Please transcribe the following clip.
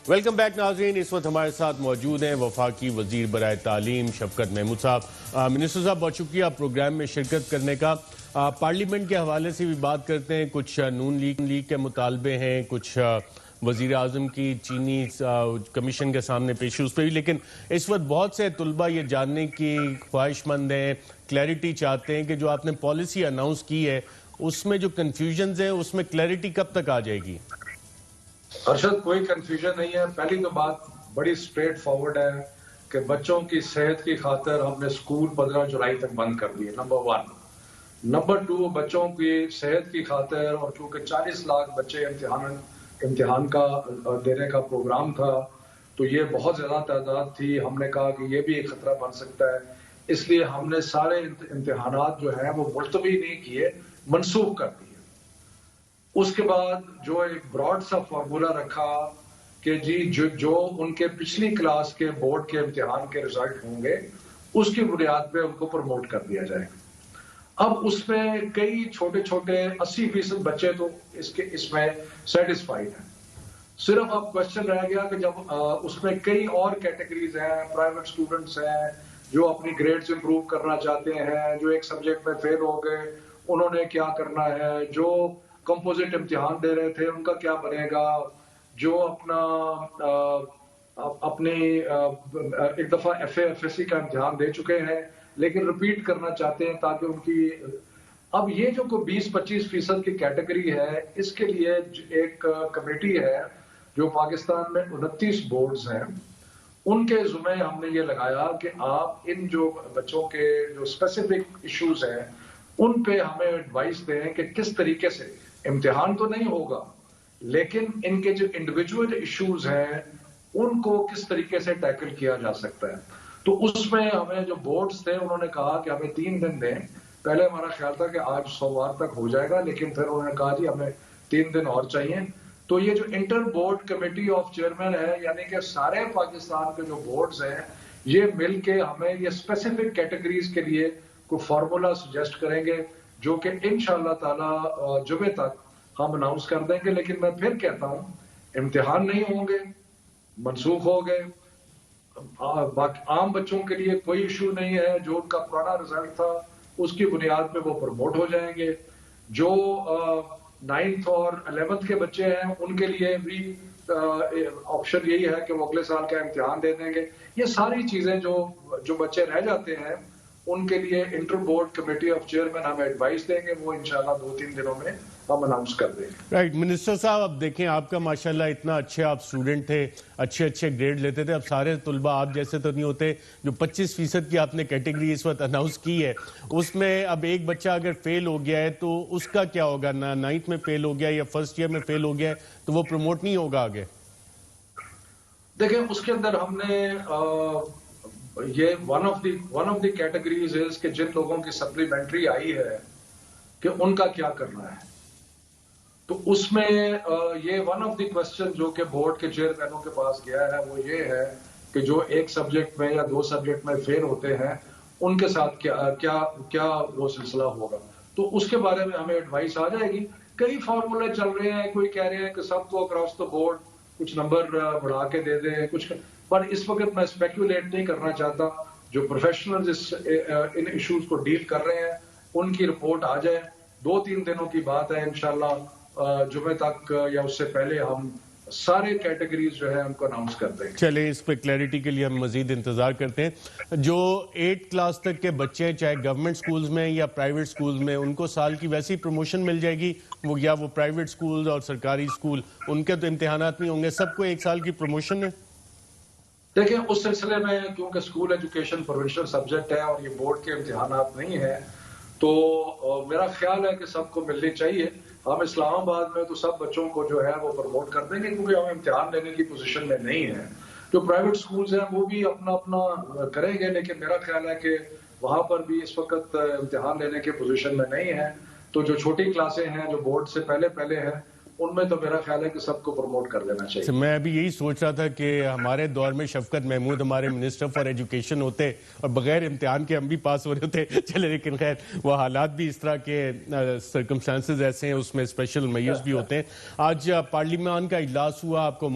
Welcome back ناظرین، اس وقت ہمارے ساتھ موجود ہیں وفاقی وزیر برائے تعلیم شفقت محمود صاحب۔ منسٹر صاحب بہت شکریہ پروگرام میں شرکت کرنے کا۔ پارلیمنٹ کے حوالے سے بھی بات کرتے ہیں، کچھ نون لیگ کے مطالبے ہیں، کچھ وزیر اعظم کی چینی کمیشن کے سامنے پیشی اس پہ بھی، لیکن اس وقت بہت سے طلبہ یہ جاننے کی خواہش مند ہیں، کلیئرٹی چاہتے ہیں کہ جو آپ نے پالیسی اناؤنس کی ہے اس میں جو کنفیوژنز ہیں اس میں کلیئرٹی کب تک آ جائے گی؟ ارشد، کوئی کنفیوژن نہیں ہے۔ پہلی تو بات بڑی سٹریٹ فارورڈ ہے کہ بچوں کی صحت کی خاطر ہم نے سکول 15 جولائی تک بند کر دیے، نمبر 1۔ نمبر 2، بچوں کی صحت کی خاطر، اور چونکہ 40 لاکھ بچے امتحان کا دینے کا پروگرام تھا تو یہ بہت زیادہ تعداد تھی، ہم نے کہا کہ یہ بھی ایک خطرہ بن سکتا ہے، اس لیے ہم نے سارے امتحانات جو ہیں وہ ملتوی نہیں کیے، منسوخ کر دیے۔ اس کے بعد جو ایک براڈ سا فارمولا رکھا کہ جی جو ان کے پچھلی کلاس کے بورڈ کے امتحان کے رزلٹ ہوں گے اس کی بنیاد پہ ان کو پروموٹ کر دیا جائے گا۔ اب اس میں کئی چھوٹے چھوٹے 80% بچے تو اس میں سیٹسفائیڈ ہیں، صرف اب کوشچن رہ گیا کہ جب اس میں کئی اور کیٹیگریز ہیں، پرائیویٹ اسٹوڈنٹس ہیں جو اپنی گریڈز امپروو کرنا چاہتے ہیں، جو ایک سبجیکٹ میں فیل ہو گئے، انہوں نے کیا کرنا ہے، جو کمپوزٹ امتحان دے رہے تھے ان کا کیا بنے گا، جو اپنی ایک دفعہ FA/FSC کا امتحان دے چکے ہیں لیکن ریپیٹ کرنا چاہتے ہیں تاکہ ان کی اب یہ جو 20-25% کی کیٹیگری ہے، اس کے لیے ایک کمیٹی ہے جو پاکستان میں 29 بورڈز ہیں، ان کے ذمہ ہم نے یہ لگایا کہ آپ ان جو بچوں کے جو اسپیسیفک ایشوز ہیں ان پہ ہمیں ایڈوائس دیں کہ کس طریقے سے امتحان تو نہیں ہوگا لیکن ان کے جو انڈیویجول ایشوز ہیں ان کو کس طریقے سے ٹیکل کیا جا سکتا ہے۔ تو اس میں ہمیں جو بورڈز تھے انہوں نے کہا کہ ہمیں 3 دن دیں، پہلے ہمارا خیال تھا کہ آج سوموار تک ہو جائے گا لیکن پھر انہوں نے کہا جی ہمیں 3 دن اور چاہیے۔ تو یہ جو inter board committee of chairman ہے، یعنی کہ سارے پاکستان کے جو بورڈز ہیں یہ مل کے ہمیں یہ اسپیسیفک کیٹیگریز کے لیے کوئی فارمولا سجیسٹ کریں گے جو کہ انشاءاللہ تعالی جمعے تک ہم اناؤنس کر دیں گے۔ لیکن میں پھر کہتا ہوں امتحان نہیں ہوں گے، منسوخ ہو گئے، عام بچوں کے لیے کوئی ایشو نہیں ہے، جو ان کا پرانا رزلٹ تھا اس کی بنیاد پہ وہ پروموٹ ہو جائیں گے، جو 9th اور 11th کے بچے ہیں ان کے لیے بھی آپشن یہی ہے کہ وہ اگلے سال کا امتحان دے دیں گے۔ یہ ساری چیزیں جو بچے رہ جاتے ہیں ان کے لیے inter board committee of chairman ہمیں ایڈوائس دیں گے، وہ انشاءاللہ 2-3 دنوں میں ہم اناؤنس کر دیں گے۔ رائٹ منسٹر صاحب، اب دیکھیں آپ کا ماشاءاللہ اتنا اچھے آپ اسٹوڈنٹ تھے، اچھے گریڈ لیتے تھے، اب سارے طلبہ آپ جیسے تو نہیں ہوتے۔ جو 25% کی آپ نے کیٹیگری اس وقت اناؤنس کی ہے اس میں اب ایک بچہ اگر فیل ہو گیا ہے تو اس کا کیا ہوگا؟ 9th میں فیل ہو گیا یا فرسٹ ایئر میں فیل ہو گیا ہے تو وہ پروموٹ نہیں ہوگا آگے؟ دیکھیں اس کے اندر ہم نے یہ ون آف دی کیٹیگریز ہے کہ جن لوگوں کی سپلیمنٹری آئی ہے کہ ان کا کیا کرنا ہے، تو اس میں یہ ون آف دی کوسچن جو کہ بورڈ کے چیئرمینوں کے پاس گیا ہے وہ یہ ہے کہ جو ایک سبجیکٹ میں یا 2 سبجیکٹ میں فیل ہوتے ہیں ان کے ساتھ کیا وہ سلسلہ ہوگا، تو اس کے بارے میں ہمیں ایڈوائس آ جائے گی۔ کئی فارمولے چل رہے ہیں، کوئی کہہ رہے ہیں کہ سب کو اکراس دا بورڈ کچھ نمبر بڑھا کے دے دیں کچھ، پر اس وقت میں اسپیکولیٹ نہیں کرنا چاہتا۔ جو پروفیشنلز ان ایشوز کو ڈیل کر رہے ہیں ان کی رپورٹ آ جائے، 2-3 دنوں کی بات ہے، انشاءاللہ جمعے تک یا اس سے پہلے ہم سارے کیٹیگریز جو ہے ان کو اناؤنس کر دیں گے۔ چلیں اس پہ کلیئرٹی کے لیے ہم مزید انتظار کرتے ہیں۔ جو 8 کلاس تک کے بچے ہیں چاہے گورنمنٹ سکولز میں یا پرائیویٹ سکولز میں، ان کو سال کی ویسی پروموشن مل جائے گی، یا وہ پرائیویٹ سکولز اور سرکاری سکول ان کے تو امتحانات نہیں ہوں گے، سب کو 1 سال کی پروموشن ہے؟ دیکھیں اس سلسلے میں کیونکہ اسکول ایجوکیشن پروونشل سبجیکٹ ہے اور یہ بورڈ کے امتحانات نہیں ہیں تو میرا خیال ہے کہ سب کو ملنی چاہیے۔ ہم اسلام آباد میں تو سب بچوں کو جو ہے وہ پروموٹ کر دیں گے کیونکہ ہم امتحان لینے کی پوزیشن میں نہیں ہیں۔ جو پرائیویٹ سکولز ہیں وہ بھی اپنا کریں گے، لیکن میرا خیال ہے کہ وہاں پر بھی اس وقت امتحان لینے کی پوزیشن میں نہیں ہیں، تو جو چھوٹی کلاسیں ہیں جو بورڈ سے پہلے ہیں ان میں تو میرا خیال ہے کہ سب کو پروموٹ کر دینا چاہیے۔ میں ابھی یہی سوچ رہا تھا کہ ہمارے دور میں شفقت محمود ہمارے منسٹر فار ایجوکیشن ہوتے اور بغیر امتحان کے ہم بھی پاس ہو رہے ہوتے، چلے لیکن خیر وہ حالات بھی اس طرح کے سرکمسٹانسز ایسے ہیں، اس میں اسپیشل میئرز بھی ہوتے ہیں۔ آج پارلیمان کا اجلاس ہوا، آپ کو